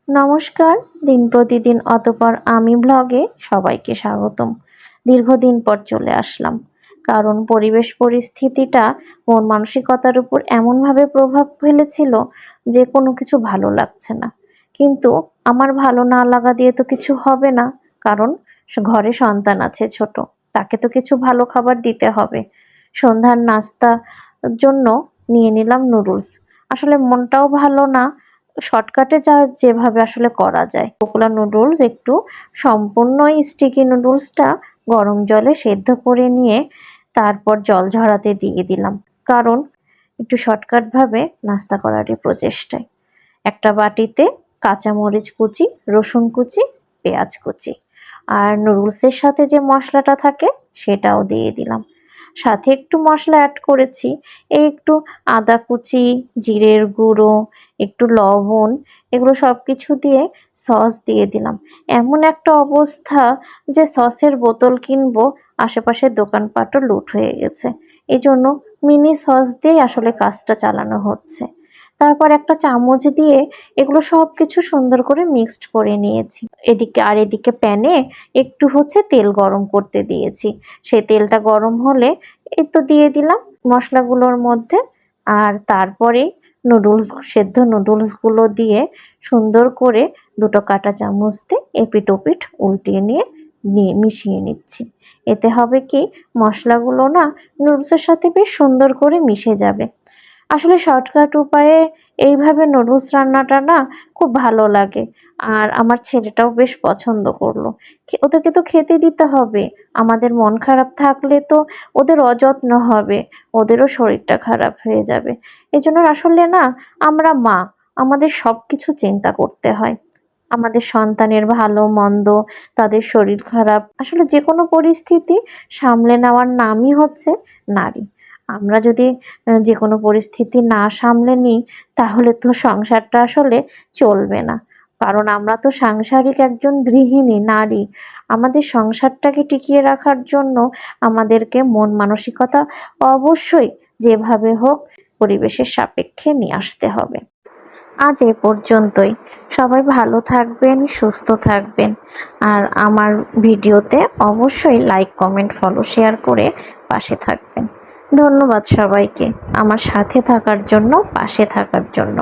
নমস্কার। দিন প্রতিদিন অতঃপর আমি ব্লগে সবাইকে স্বাগতম। দীর্ঘদিন পর চলে আসলাম। কারণ পরিবেশ পরিস্থিতিটা মন মানসিকতার উপর এমনভাবে প্রভাব ফেলেছিল যে কোনো কিছু ভালো লাগছে না। কিন্তু আমার ভালো না লাগা দিয়ে তো কিছু হবে না। কারণ ঘরে সন্তান আছে ছোট। তাকে তো কিছু ভালো খাবার দিতে হবে। সন্ধ্যার নাস্তার জন্য নিয়ে নিলাম নুডলস। আসলে মনটাও ভালো না। শর্টকাটে যেভাবে আসলে করা যায়। পপুলার নুডলস একটু সম্পূর্ণই স্টিকি নুডলসটা গরম জলে সেদ্ধ করে নিয়ে তারপর জল ঝরাতে দিয়ে দিলাম। কারণ একটু শর্টকাটভাবে নাস্তা করারই প্রচেষ্টায়। একটা বাটিতে কাঁচামরিচ কুচি, রসুন কুচি, পেঁয়াজ কুচি আর নুডলসের সাথে যে মশলাটা থাকে সেটাও দিয়ে দিলাম। সাথে একটু মশলা অ্যাড করেছি। এই একটু আদা কুচি, জিরের গুঁড়ো, একটু লবণ, এগুলো সবকিছু দিয়ে সস দিয়ে দিলাম। এমন একটা অবস্থা যে সসের বোতল কিনবো, আশেপাশের দোকানপাটও লুট হয়ে গেছে। এজন্য মিনি সস দিয়েই আসলে কাজটা চালানো হচ্ছে। তারপর একটা চামচ দিয়ে এগুলো সবকিছু সুন্দর করে মিক্সড করে নিয়েছি। এদিকে প্যানে একটু তেল গরম করতে দিয়েছি। সেই তেলটা গরম হলে এই তো দিয়ে দিলাম মশলাগুলোর মধ্যে। আর তারপরে সেদ্ধ নুডলসগুলো দিয়ে সুন্দর করে দুটো কাঁটা চামচ দিয়ে এপিঠ ওপিঠ উল্টিয়ে নিয়ে মিশিয়ে নিচ্ছি। এতে হবে কি, মশলাগুলো না নুডলসের সাথে বেশ সুন্দর করে মিশে যাবে। আসলে শর্টকাট উপায়ে এইভাবে নুডলস রান্নাটা না খুব ভালো লাগে। আর আমার ছেলেটাও বেশ পছন্দ করলো। ওদেরকে তো খেতে দিতে হবে। আমাদের মন খারাপ থাকলে তো ওদের অযত্ন হবে, ওদেরও শরীরটা খারাপ হয়ে যাবে। এজন্য আসলে না, আমরা মা, আমাদের সবকিছু চিন্তা করতে হয়। আমাদের সন্তানের ভালো মন্দ, তাদের শরীর খারাপ, আসলে যেকোনো পরিস্থিতি সামলে নেওয়ার নামই হচ্ছে নারী। আমরা যদি যেকোনো পরিস্থিতি না সামলে নিই, তাহলে তো সংসারটা আসলে চলবে না। কারণ আমরা তো সাংসারিক একজন গৃহিণী নারী। আমাদের সংসারটাকে টিকিয়ে রাখার জন্য আমাদেরকে মন মানসিকতা অবশ্যই যেভাবে হোক পরিবেশের সাপেক্ষে নিয়ে আসতে হবে। আজ এ পর্যন্তই। সবাই ভালো থাকবেন, সুস্থ থাকবেন। আর আমার ভিডিওতে অবশ্যই লাইক, কমেন্ট, ফলো, শেয়ার করে পাশে থাকবেন। ধন্যবাদ সবাইকে আমার সাথে থাকার জন্য, পাশে থাকার জন্য।